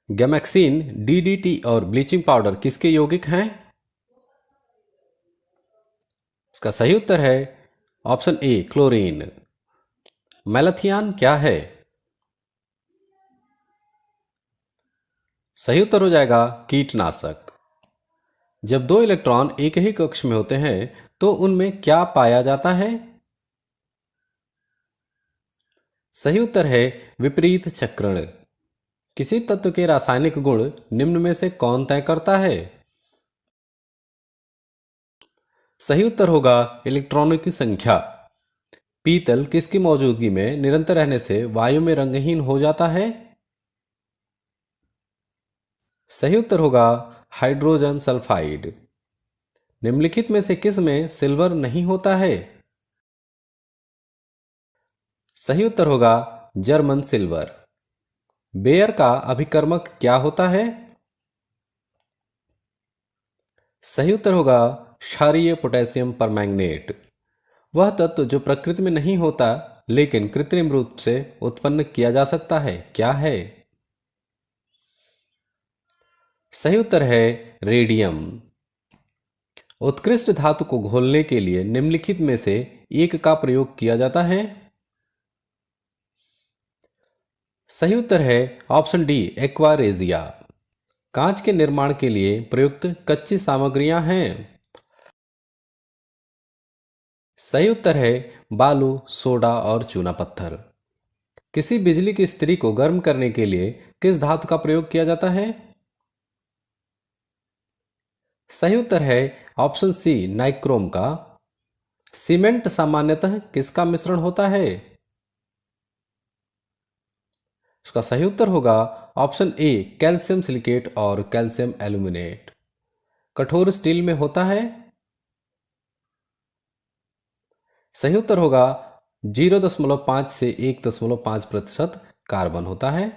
Gammexane, DDT और bleaching powder किसके यौगिक हैं? इसका सही उत्तर है ऑप्शन ए क्लोरीन। मैलाथियन क्या है? सही उत्तर हो जाएगा कीटनाशक। जब दो इलेक्ट्रॉन एक ही कक्ष में होते हैं तो उनमें क्या पाया जाता है? सही उत्तर है विपरीत चक्रण। किसी तत्व के रासायनिक गुण निम्न में से कौन तय करता है? सही उत्तर होगा इलेक्ट्रॉनों की संख्या। पीतल किसकी मौजूदगी में निरंतर रहने से वायु में रंगहीन हो जाता है? सही उत्तर होगा हाइड्रोजन सल्फाइड। निम्नलिखित में से किस में सिल्वर नहीं होता है? सही उत्तर होगा जर्मन सिल्वर। बेयर का अभिकर्मक क्या होता है? सही उत्तर होगा क्षारीय पोटेशियम परमैंगनेट। वह तत्व जो प्रकृति में नहीं होता लेकिन कृत्रिम रूप से उत्पन्न किया जा सकता है, क्या है? सही उत्तर है रेडियम। उत्कृष्ट धातु को घोलने के लिए निम्नलिखित में से एक का प्रयोग किया जाता है? सही उत्तर है ऑप्शन डी एक्वारेजिया। कांच के निर्माण के लिए प्रयुक्त कच्ची सामग्रियां हैं? सही उत्तर है बालू, सोडा और चूना पत्थर। किसी बिजली की स्त्री को गर्म करने के लिए किस धातु का प्रयोग किया जाता है? सही उत्तर है ऑप्शन सी नाइक्रोम का। सीमेंट सामान्यतः किसका मिश्रण होता है? इसका सही उत्तर होगा ऑप्शन ए कैल्शियम सिलिकेट और कैल्शियम एल्यूमिनेट। कठोर स्टील में होता है? सही उत्तर होगा 0.5 से 1.5% कार्बन होता है।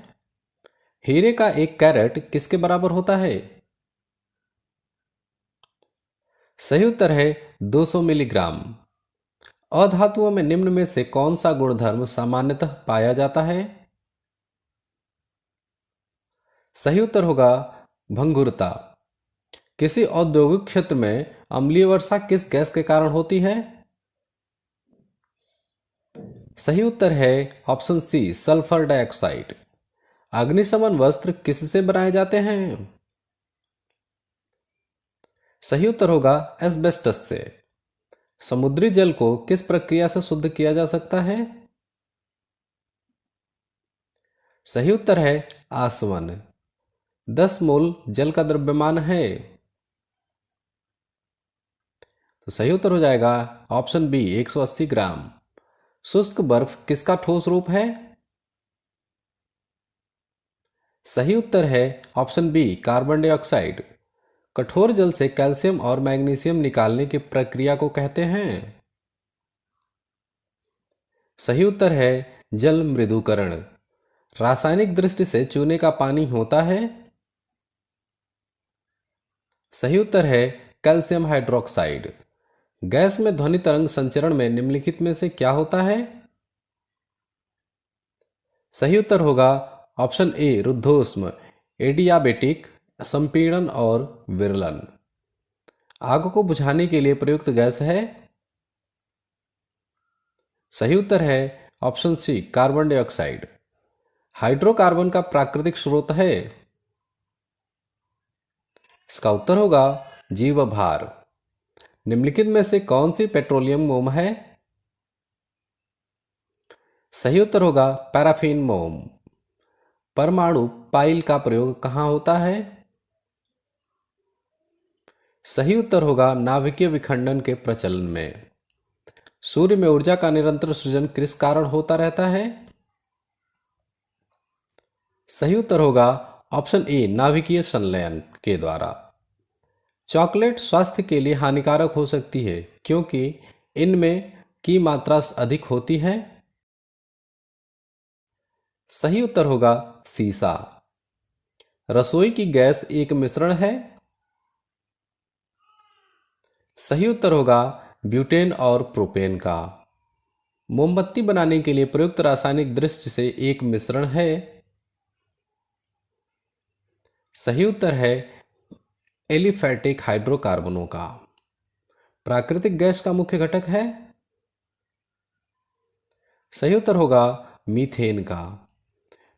हीरे का एक कैरेट किसके बराबर होता है? सही उत्तर है 200 मिलीग्राम। अधातुओं में निम्न में से कौन सा गुणधर्म सामान्यतः पाया जाता है? सही उत्तर होगा भंगुरता। किसी औद्योगिक क्षेत्र में अम्लीय वर्षा किस गैस के कारण होती है? सही उत्तर है ऑप्शन सी सल्फर डाइऑक्साइड। अग्निशमन वस्त्र किससे बनाए जाते हैं? सही उत्तर होगा एस्बेस्टस से। समुद्री जल को किस प्रक्रिया से शुद्ध किया जा सकता है? सही उत्तर है आसवन। 10 मोल जल का द्रव्यमान है। तो सही उत्तर हो जाएगा ऑप्शन बी 180 ग्राम। शुष्क बर्फ किसका ठोस रूप है? सही उत्तर है ऑप्शन बी कार्बन डाइऑक्साइड। कठोर जल से कैल्शियम और मैग्नीशियम निकालने की प्रक्रिया को कहते हैं? सही उत्तर है जल मृदुकरण। रासायनिक दृष्टि से चूने का पानी होता है? सही उत्तर है कैल्शियम हाइड्रोक्साइड। गैस में ध्वनि तरंग संचरण में निम्नलिखित में से क्या होता है? सही उत्तर होगा ऑप्शन ए रुद्धोष्म, एडियाबेटिक, संपीड़न और विरलन। आग को बुझाने के लिए प्रयुक्त गैस है? सही उत्तर है option C carbon dioxide. Hydrocarbon का प्राकृतिक स्रोत है? इसका उत्तर होगा जीवभार। निम्नलिखित में से कौन सी पेट्रोलियम मोम है? सही उत्तर होगा पैराफिन मोम। परमाणु पाइल का प्रयोग कहाँ होता है? सही उत्तर होगा नाभिकीय विखंडन के प्रचलन में। सूर्य में ऊर्जा का निरंतर सृजन किस कारण होता रहता है? सही उत्तर होगा ऑप्शन ए नाभिकीय संलयन के द्वारा। चॉकलेट स्वास्थ्य के लिए हानिकारक हो सकती है क्योंकि इनमें की मात्रा अधिक होती है? सही उत्तर होगा सीसा। रसोई की गैस एक मिश्रण है? सही उत्तर होगा ब्यूटेन और प्रोपेन का। मोमबत्ती बनाने के लिए प्रयुक्त रासायनिक दृष्टि से एक मिश्रण है? सही उत्तर है एलिफैटिक हाइड्रोकार्बनों का। प्राकृतिक गैस का मुख्य घटक है। सही उत्तर होगा मीथेन का।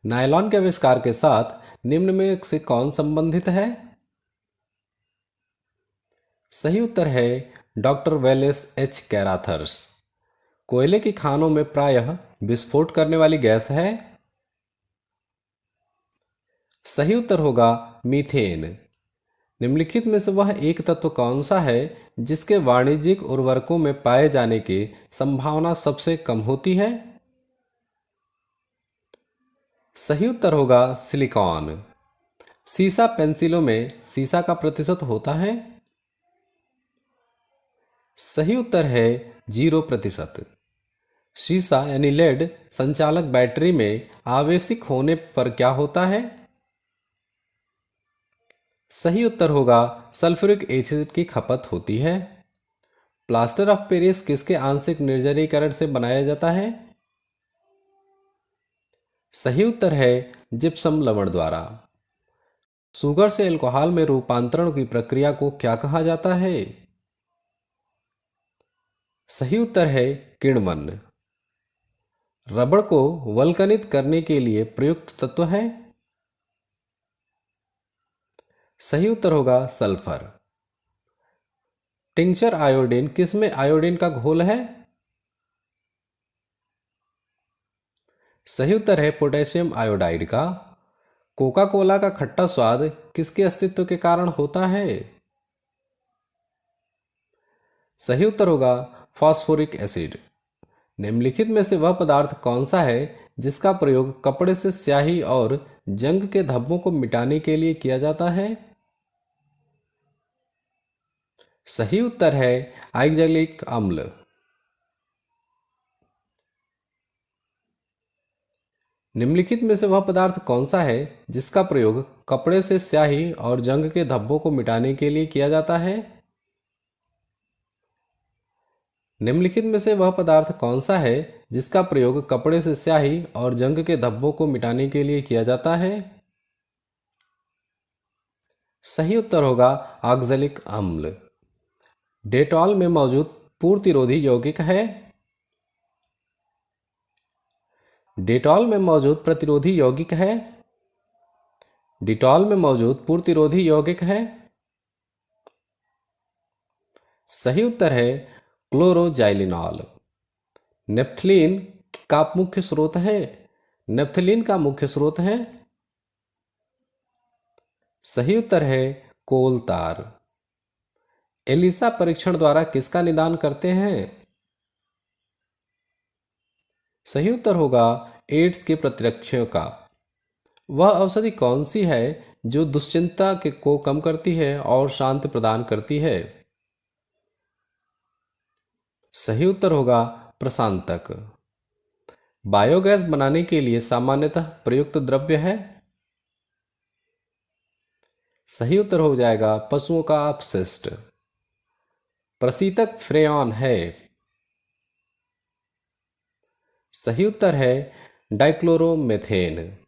नायलॉन के आविष्कार के साथ निम्न में से कौन संबंधित है? सही उत्तर है डॉक्टर वेलेस एच कैराथर्स। कोयले की खानों में प्रायः विस्फोट करने वाली गैस है। सही उत्तर होगा मीथेन। निम्नलिखित में से वह एक तत्व कौन सा है जिसके वाणिज्यिक उर्वरकों में पाए जाने की संभावना सबसे कम होती है? सही उत्तर होगा सिलिकॉन। सीसा पेंसिलों में सीसा का प्रतिशत होता है। सही उत्तर है 0%। सीसा यानी लेड संचालक बैटरी में आवेशिक होने पर क्या होता है? सही उत्तर होगा सल्फ्यूरिक एसिड की खपत होती है। प्लास्टर ऑफ पेरिस किसके आंशिक निर्जलीकरण से बनाया जाता है? सही उत्तर है जिप्सम लवण द्वारा। शुगर से अल्कोहल में रूपांतरण की प्रक्रिया को क्या कहा जाता है? सही उत्तर है किण्वन। रबड़ को वल्कनित करने के लिए प्रयुक्त तत्व है। सही उत्तर होगा सल्फर। टिंचर आयोडीन किसमें आयोडीन का घोल है? सही उत्तर है पोटेशियम आयोडाइड का। कोका कोला का खट्टा स्वाद किसके अस्तित्व के कारण होता है? सही उत्तर होगा फास्फोरिक एसिड। निम्नलिखित में से वह पदार्थ कौन सा है जिसका प्रयोग कपड़े से स्याही और जंग के धब्बों को मिटाने के लिए किया जाता है? सही उत्तर है आइजैलिक अम्ल। निम्नलिखित में से वह पदार्थ कौन सा है जिसका प्रयोग कपड़े से स्याही और जंग के धब्बों को मिटाने के लिए किया जाता है? निम्नलिखित में से वह पदार्थ कौन सा है जिसका प्रयोग कपड़े से स्याही और जंग के धब्बों को मिटाने के लिए किया जाता है? सही उत्तर होगा ऑक्जेलिक अम्ल। डेटॉल में मौजूद पूर्तिरोधी यौगिक है। डेटॉल में मौजूद प्रतिरोधी यौगिक है। डिटॉल में मौजूद पूर्तिरोधी यौगिक है। सही उत्तर है क्लोरोजाइलिनॉल। नेप्थलीन का मुख्य स्रोत है। नेप्थलीन का मुख्य स्रोत है। सही उत्तर है कोल तार। एलिसा परीक्षण द्वारा किसका निदान करते हैं? सही उत्तर होगा एड्स के प्रतिरक्षियों का। वह औषधि कौन सी है जो दुश्चिंता के को कम करती है और शांति प्रदान करती है? सही उत्तर होगा प्रशांतक। बायोगैस बनाने के लिए सामान्यतः प्रयुक्त द्रव्य है। सही उत्तर हो जाएगा पशुओं का अपशिष्ट। प्रशीतक फ्रेयॉन है। सही उत्तर है डाइक्लोरोमेथेन।